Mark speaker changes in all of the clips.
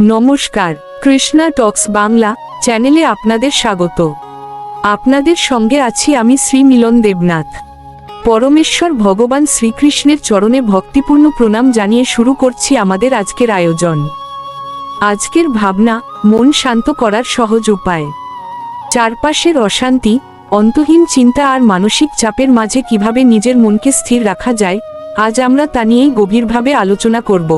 Speaker 1: নমস্কার, কৃষ্ণা টক্স বাংলা চ্যানেলে আপনাদের স্বাগত। আপনাদের সঙ্গে আছি আমি শ্রী মিলন দেবনাথ। পরমেশ্বর ভগবান শ্রীকৃষ্ণের চরণে ভক্তিপূর্ণ প্রণাম জানিয়ে শুরু করছি আমাদের আজকের আয়োজন। আজকের ভাবনা, মন শান্ত করার সহজ উপায়। চারপাশের অশান্তি, অন্তহীন চিন্তা আর মানসিক চাপের মাঝে কিভাবে নিজের মনকে স্থির রাখা যায়, আজ আমরা তা নিয়েই গভীরভাবে আলোচনা করব।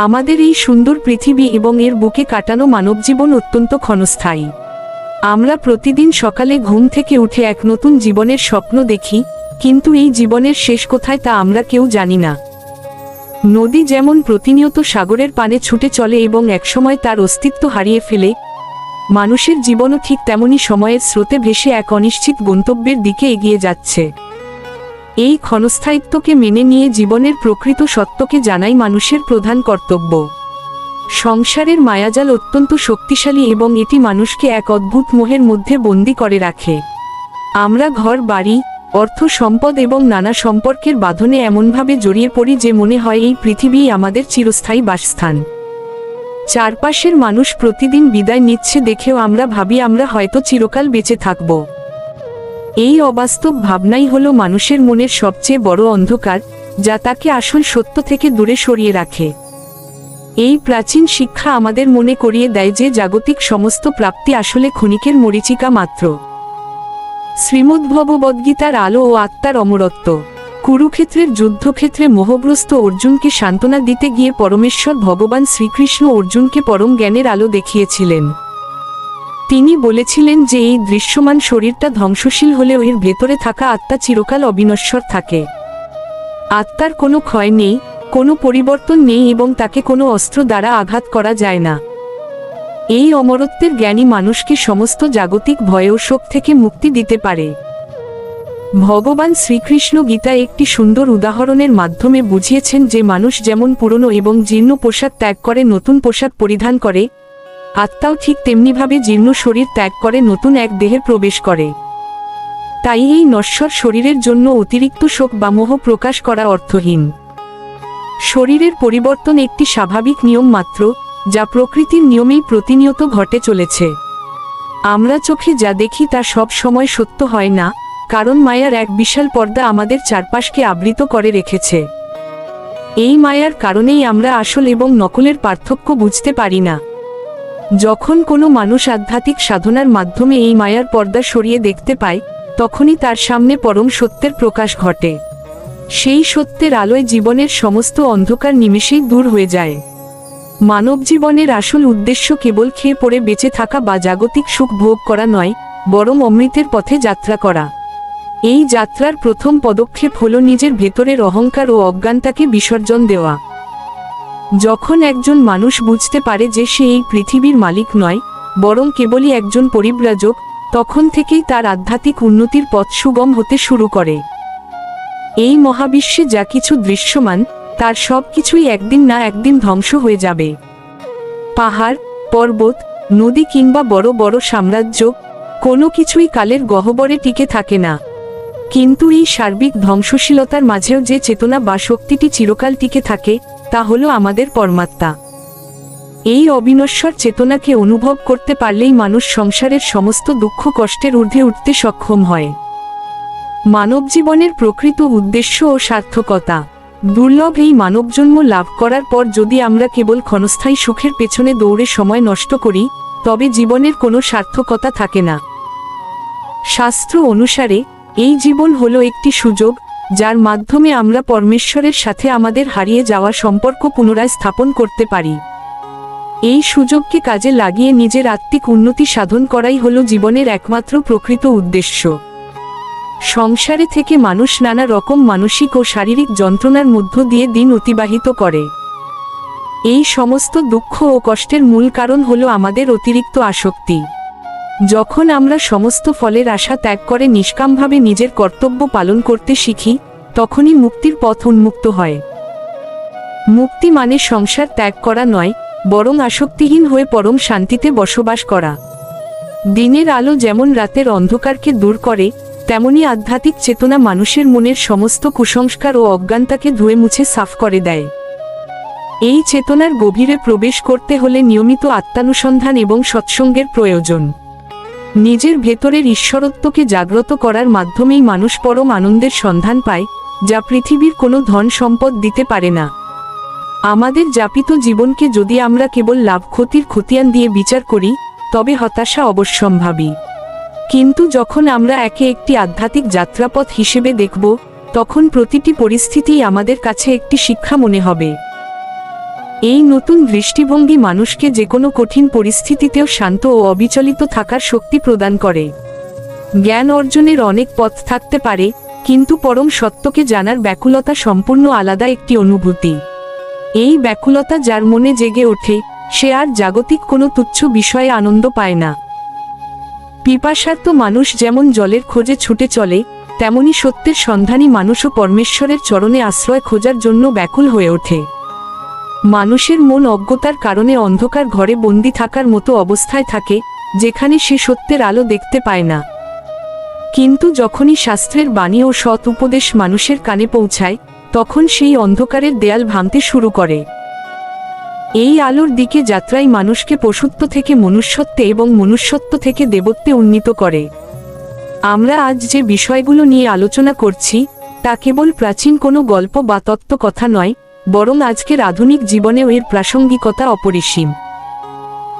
Speaker 1: আমাদের এই সুন্দর পৃথিবী এবং এর বুকে কাটানো মানবজীবন অত্যন্ত ক্ষণস্থায়ী। আমরা প্রতিদিন সকালে ঘুম থেকে উঠে এক নতুন জীবনের স্বপ্ন দেখি, কিন্তু এই জীবনের শেষ কোথায় তা আমরা কেউ জানি না। নদী যেমন প্রতিনিয়ত সাগরের পানে ছুটে চলে এবং একসময় তার অস্তিত্ব হারিয়ে ফেলে, মানুষের জীবনও ঠিক তেমনি সময়ের স্রোতে ভেসে এক অনিশ্চিত গন্তব্যের দিকে এগিয়ে যাচ্ছে। এই ক্ষণস্থায়িত্বকে মেনে নিয়ে জীবনের প্রকৃত সত্যকে জানাই মানুষের প্রধান কর্তব্য। সংসারের মায়াজাল অত্যন্ত শক্তিশালী এবং এটি মানুষকে এক অদ্ভুত মোহের মধ্যে বন্দী করে রাখে। আমরা ঘর বাড়ি, অর্থ সম্পদ এবং নানা সম্পর্কের বাঁধনে এমনভাবে জড়িয়ে পড়ি যে মনে হয় এই পৃথিবীই আমাদের চিরস্থায়ী বাসস্থান। চারপাশের মানুষ প্রতিদিন বিদায় নিচ্ছে দেখেও আমরা ভাবি আমরা হয়তো চিরকাল বেঁচে থাকব। এই অবাস্তব ভাবনাই হলো মানুষের মনের সবচেয়ে বড় অন্ধকার, যা তাকে আসল সত্য থেকে দূরে সরিয়ে রাখে। এই প্রাচীন শিক্ষা আমাদের মনে করিয়ে দেয় যে জাগতিক সমস্ত প্রাপ্তি আসলে ক্ষণিকের মরীচিকা মাত্র। শ্রীমদ্ভগবদ্গীতার আলো ও আত্মার অমরত্ব। কুরুক্ষেত্রের যুদ্ধক্ষেত্রে মোহগ্রস্ত অর্জুনকে সান্ত্বনা দিতে গিয়ে পরমেশ্বর ভগবান শ্রীকৃষ্ণ অর্জুনকে পরম জ্ঞানের আলো দেখিয়েছিলেন। তিনি বলেছিলেন যে এই দৃশ্যমান শরীরটা ধ্বংসশীল হলেও এর ভেতরে থাকা আত্মা চিরকাল অবিনশ্বর থাকে। আত্মার কোনো ক্ষয় নেই, কোনো পরিবর্তন নেই এবং তাকে কোনো অস্ত্র দ্বারা আঘাত করা যায় না। এই অমরত্বের জ্ঞানই মানুষকে সমস্ত জাগতিক ভয় ও শোক থেকে মুক্তি দিতে পারে। ভগবান শ্রীকৃষ্ণ গীতায় একটি সুন্দর উদাহরণের মাধ্যমে বুঝিয়েছেন যে মানুষ যেমন পুরনো এবং জীর্ণ পোশাক ত্যাগ করে নতুন পোশাক পরিধান করে, আত্মাও ঠিক তেমনিভাবে জীর্ণ শরীর ত্যাগ করে নতুন এক দেহে প্রবেশ করে। তাই এই নশ্বর শরীরের জন্য অতিরিক্ত শোক বা মোহ প্রকাশ করা অর্থহীন। শরীরের পরিবর্তন একটি স্বাভাবিক নিয়ম মাত্র, যা প্রকৃতির নিয়মেই প্রতিনিয়ত ঘটে চলেছে। আমরা চোখে যা দেখি তা সব সময় সত্য হয় না, কারণ মায়ার এক বিশাল পর্দা আমাদের চারপাশকে আবৃত করে রেখেছে। এই মায়ার কারণেই আমরা আসল এবং নকলের পার্থক্য বুঝতে পারি না। যখন কোনো মানুষ আধ্যাত্মিক সাধনার মাধ্যমে এই মায়ার পর্দা সরিয়ে দেখতে পায়, তখনই তার সামনে পরম সত্যের প্রকাশ ঘটে। সেই সত্যের আলোয় জীবনের সমস্ত অন্ধকার নিমেষেই দূর হয়ে যায়। মানব জীবনের আসল উদ্দেশ্য কেবল খেয়ে পড়ে বেঁচে থাকা বা জাগতিক সুখ ভোগ করা নয়, বরং অমৃতের পথে যাত্রা করা। এই যাত্রার প্রথম পদক্ষেপ হল নিজের ভেতরের অহংকার ও অজ্ঞানতাকে বিসর্জন দেওয়া। যখন একজন মানুষ বুঝতে পারে যে সে এই পৃথিবীর মালিক নয়, বরং কেবলই একজন পরিব্রাজক, তখন থেকেই তার আধ্যাত্মিক উন্নতির পথ সুগম হতে শুরু করে। এই মহাবিশ্বে যা কিছু দৃশ্যমান, তার সব কিছুই একদিন না একদিন ধ্বংস হয়ে যাবে। পাহাড়, পর্বত, নদী কিংবা বড় বড় সাম্রাজ্য, কোনো কিছুই কালের গহ্বরে টিকে থাকে না। কিন্তু এই সার্বিক ধ্বংসশীলতার মাঝেও যে চেতনা বা শক্তিটি চিরকাল টিকে থাকে, তা হলো আমাদের পরমাত্মা। এই অবিনশ্বর চেতনাকে অনুভব করতে পারলেই মানুষ সংসারের সমস্ত দুঃখ কষ্টের ঊর্ধ্বে উঠতে সক্ষম হয়। মানব জীবনের প্রকৃত উদ্দেশ্য ও সার্থকতা। দুর্লভ এই মানবজন্ম লাভ করার পর যদি আমরা কেবল ক্ষণস্থায়ী সুখের পেছনে দৌড়ে সময় নষ্ট করি, তবে জীবনের কোনো সার্থকতা থাকে না। শাস্ত্র অনুসারে এই জীবন হলো একটি সুযোগ, যার মাধ্যমে আমরা পরমেশ্বরের সাথে আমাদের হারিয়ে যাওয়া সম্পর্ক পুনরায় স্থাপন করতে পারি। এই সুযোগকে কাজে লাগিয়ে নিজের আত্মিক উন্নতি সাধন করাই হলো জীবনের একমাত্র প্রকৃত উদ্দেশ্য। সংসারে থেকে মানুষ নানা রকম মানসিক ও শারীরিক যন্ত্রণার মধ্য দিয়ে দিন অতিবাহিত করে। এই সমস্ত দুঃখ ও কষ্টের মূল কারণ হলো আমাদের অতিরিক্ত আসক্তি। যখন আমরা সমস্ত ফলের আশা ত্যাগ করে নিষ্কামভাবে নিজের কর্তব্য পালন করতে শিখি, তখনই মুক্তির পথ উন্মুক্ত হয়। মুক্তি মানে সংসার ত্যাগ করা নয়, বরং আসক্তিহীন হয়ে পরম শান্তিতে বসবাস করা। দিনের আলো যেমন রাতের অন্ধকারকে দূর করে, তেমনি আধ্যাত্মিক চেতনা মানুষের মনের সমস্ত কুসংস্কার ও অজ্ঞানতাকে ধুয়ে মুছে সাফ করে দেয়। এই চেতনার গভীরে প্রবেশ করতে হলে নিয়মিত আত্মানুসন্ধান এবং সৎসঙ্গের প্রয়োজন। নিজের ভেতরের ঈশ্বরত্বকে জাগ্রত করার মাধ্যমেই মানুষ পরম আনন্দের সন্ধান পায়, যা পৃথিবীর কোনো ধন সম্পদ দিতে পারে না। আমাদের যাপিত জীবনকে যদি আমরা কেবল লাভ ক্ষতির খতিয়ান দিয়ে বিচার করি, তবে হতাশা অবশ্যম্ভাবী। কিন্তু যখন আমরা একে একটি আধ্যাত্মিক যাত্রাপথ হিসেবে দেখব, তখন প্রতিটি পরিস্থিতিই আমাদের কাছে একটি শিক্ষা মনে হবে। এই নতুন দৃষ্টিভঙ্গি মানুষকে যে কোনো কঠিন পরিস্থিতিতেও শান্ত ও অবিচলিত থাকার শক্তি প্রদান করে। জ্ঞান অর্জনের অনেক পথ থাকতে পারে, কিন্তু পরম সত্যকে জানার ব্যাকুলতা সম্পূর্ণ আলাদা একটি অনুভূতি। এই ব্যাকুলতা যার মনে জেগে ওঠে, সে আর জাগতিক কোনো তুচ্ছ বিষয়ে আনন্দ পায় না। পিপাসার্ত মানুষ যেমন জলের খোঁজে ছুটে চলে, তেমনি সত্যের সন্ধানী মানুষও পরমেশ্বরের চরণে আশ্রয় খোঁজার জন্য ব্যাকুল হয়ে ওঠে। মানুষের মন অজ্ঞতার কারণে অন্ধকার ঘরে বন্দি থাকার মতো অবস্থায় থাকে, যেখানে সে সত্যের আলো দেখতে পায় না। কিন্তু যখনই শাস্ত্রের বাণী ও সৎ উপদেশ মানুষের কানে পৌঁছায়, তখন সেই অন্ধকারের দেয়াল ভাঙতে শুরু করে। এই আলোর দিকে যাত্রাই মানুষকে পশুত্ব থেকে মনুষ্যত্বে এবং মনুষ্যত্ব থেকে দেবত্বে উন্নীত করে। আমরা আজ যে বিষয়গুলো নিয়ে আলোচনা করছি, তা কেবল প্রাচীন কোনো গল্প বা তত্ত্ব কথা নয়, বরং আজকের আধুনিক জীবনেও এর প্রাসঙ্গিকতা অপরিসীম।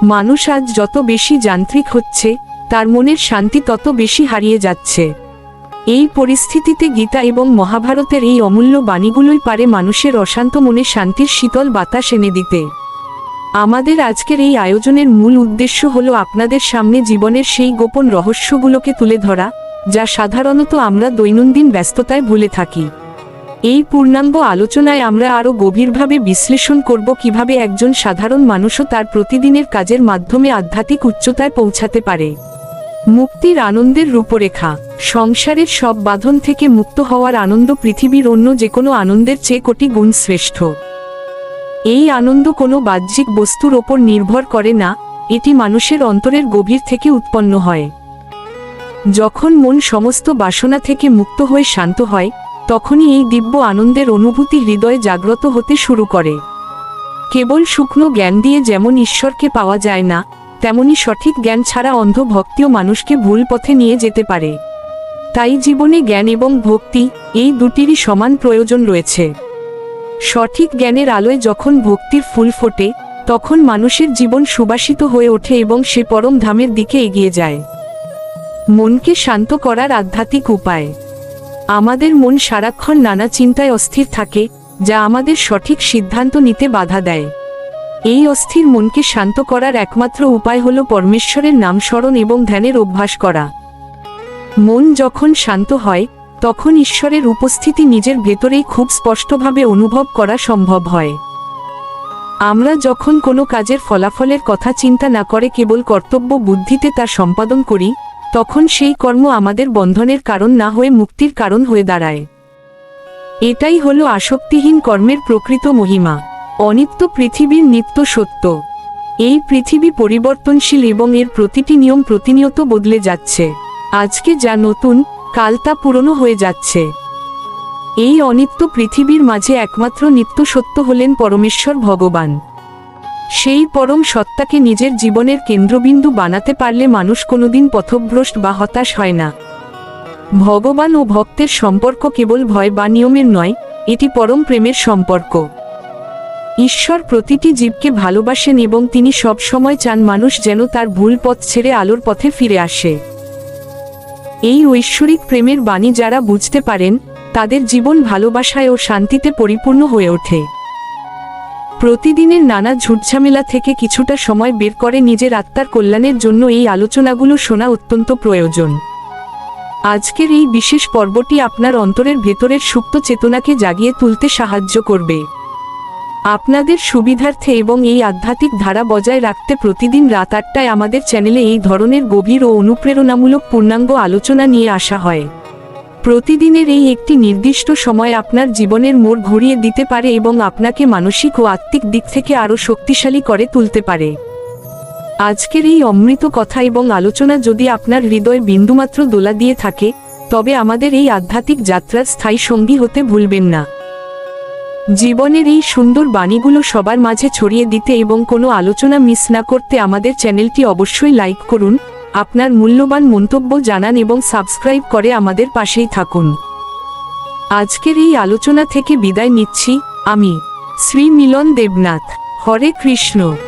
Speaker 1: মানুষ আজ যত বেশি যান্ত্রিক হচ্ছে, তার মনের শান্তি তত বেশি হারিয়ে যাচ্ছে। এই পরিস্থিতিতে গীতা এবং মহাভারতের এই অমূল্য বাণীগুলোই পারে মানুষের অশান্ত মনে শান্তির শীতল বাতাস এনে দিতে। আমাদের আজকের এই আয়োজনের মূল উদ্দেশ্য হলো আপনাদের সামনে জীবনের সেই গোপন রহস্যগুলোকে তুলে ধরা, যা সাধারণত আমরা দৈনন্দিন ব্যস্ততায় ভুলে থাকি। এই পূর্ণাঙ্গ আলোচনায় আমরা আরও গভীরভাবে বিশ্লেষণ করব কিভাবে একজন সাধারণ মানুষও তার প্রতিদিনের কাজের মাধ্যমে আধ্যাত্মিক উচ্চতায় পৌঁছাতে পারে। মুক্তির আনন্দের রূপরেখা। সংসারের সব বাঁধন থেকে মুক্ত হওয়ার আনন্দ পৃথিবীর অন্য যে কোনো আনন্দের চেয়ে কোটি গুণ শ্রেষ্ঠ। এই আনন্দ কোনো বাহ্যিক বস্তুর ওপর নির্ভর করে না, এটি মানুষের অন্তরের গভীর থেকে উৎপন্ন হয়। যখন মন সমস্ত বাসনা থেকে মুক্ত হয়ে শান্ত হয়, তখনই এই দিব্য আনন্দের অনুভূতি হৃদয়ে জাগ্রত হতে শুরু করে। কেবল শুকনো জ্ঞান দিয়ে যেমন ঈশ্বরকে পাওয়া যায় না, তেমনি সঠিক জ্ঞান ছাড়া অন্ধ ভক্তিও মানুষকে ভুল পথে নিয়ে যেতে পারে। তাই জীবনে জ্ঞান এবং ভক্তি, এই দুটিরই সমান প্রয়োজন রয়েছে। সঠিক জ্ঞানের আলোয় যখন ভক্তির ফুল ফোটে, তখন মানুষের জীবন সুবাসিত হয়ে ওঠে এবং সে পরম ধামের দিকে এগিয়ে যায়। মনকে শান্ত করার আধ্যাত্মিক উপায়। আমাদের মন সারাক্ষণ নানা চিন্তায় অস্থির থাকে, যা আমাদের সঠিক সিদ্ধান্ত নিতে বাধা দেয়। এই অস্থির মনকে শান্ত করার একমাত্র উপায় হলো পরমেশ্বরের নাম স্মরণ এবং ধ্যানের অভ্যাস করা। মন যখন শান্ত হয়, তখন ঈশ্বরের উপস্থিতি নিজের ভেতরেই খুব স্পষ্টভাবে অনুভব করা সম্ভব হয়। আমরা যখন কোনো কাজের ফলাফলের কথা চিন্তা না করে কেবল কর্তব্য বুদ্ধিতে তা সম্পাদন করি, তখন সেই কর্ম আমাদের বন্ধনের কারণ না হয়ে মুক্তির কারণ হয়ে দাঁড়ায়। এটাই হলো আসক্তিহীন কর্মের প্রকৃত মহিমা। অনিত্য পৃথিবীর নিত্য সত্য। এই পৃথিবী পরিবর্তনশীল এবং এর প্রতিটি নিয়ম প্রতিনিয়ত বদলে যাচ্ছে। আজকে যা নতুন, কাল তা পুরনো হয়ে যাচ্ছে। এই অনিত্য পৃথিবীর মাঝে একমাত্র নিত্য সত্য হলেন পরমেশ্বর ভগবান। সেই পরম সত্তাকে নিজের জীবনের কেন্দ্রবিন্দু বানাতে পারলে মানুষ কোনোদিন পথভ্রষ্ট বা হতাশ হয় না। ভগবান ও ভক্তের সম্পর্ক কেবল ভয় বা নিয়মের নয়, এটি পরম প্রেমের সম্পর্ক। ঈশ্বর প্রতিটি জীবকে ভালোবাসেন এবং তিনি সব সময় চান মানুষ যেন তার ভুল পথ ছেড়ে আলোর পথে ফিরে আসে। এই ঐশ্বরিক প্রেমের বাণী যারা বুঝতে পারেন, তাদের জীবন ভালোবাসায় ও শান্তিতে পরিপূর্ণ হয়ে ওঠে। প্রতিদিনের নানা ঝুটঝামেলা থেকে কিছুটা সময় বের করে নিজের আত্মার কল্যাণের জন্য এই আলোচনাগুলো শোনা অত্যন্ত প্রয়োজন। আজকের এই বিশেষ পর্বটি আপনার অন্তরের ভেতরের সুপ্ত চেতনাকে জাগিয়ে তুলতে সাহায্য করবে। আপনাদের সুবিধার্থে এবং এই আধ্যাত্মিক ধারা বজায় রাখতে প্রতিদিন রাত ৮টায় আমাদের চ্যানেলে এই ধরনের গভীর ও অনুপ্রেরণামূলক পূর্ণাঙ্গ আলোচনা নিয়ে আসা হয়। প্রতিদিনের এই একটি নির্দিষ্ট সময় আপনার জীবনের মোড় ঘুরিয়ে দিতে পারে এবং আপনাকে মানসিক ও আত্মিক দিক থেকে আরও শক্তিশালী করে তুলতে পারে। আজকের এই অমৃত কথা এবং আলোচনা যদি আপনার হৃদয়ে বিন্দুমাত্র দোলা দিয়ে থাকে, তবে আমাদের এই আধ্যাত্মিক যাত্রার স্থায়ী সঙ্গী হতে ভুলবেন না। জীবনের এই সুন্দর বাণীগুলো সবার মাঝে ছড়িয়ে দিতে এবং কোনো আলোচনা মিস না করতে আমাদের চ্যানেলটি অবশ্যই লাইক করুন, আপনার মূল্যবান মন্তব্য জানান এবং সাবস্ক্রাইব করে আমাদের পাশেই থাকুন। আজকের এই আলোচনা থেকে বিদায় নিচ্ছি আমি, শ্রী মিলন দেবনাথ। হরে কৃষ্ণ।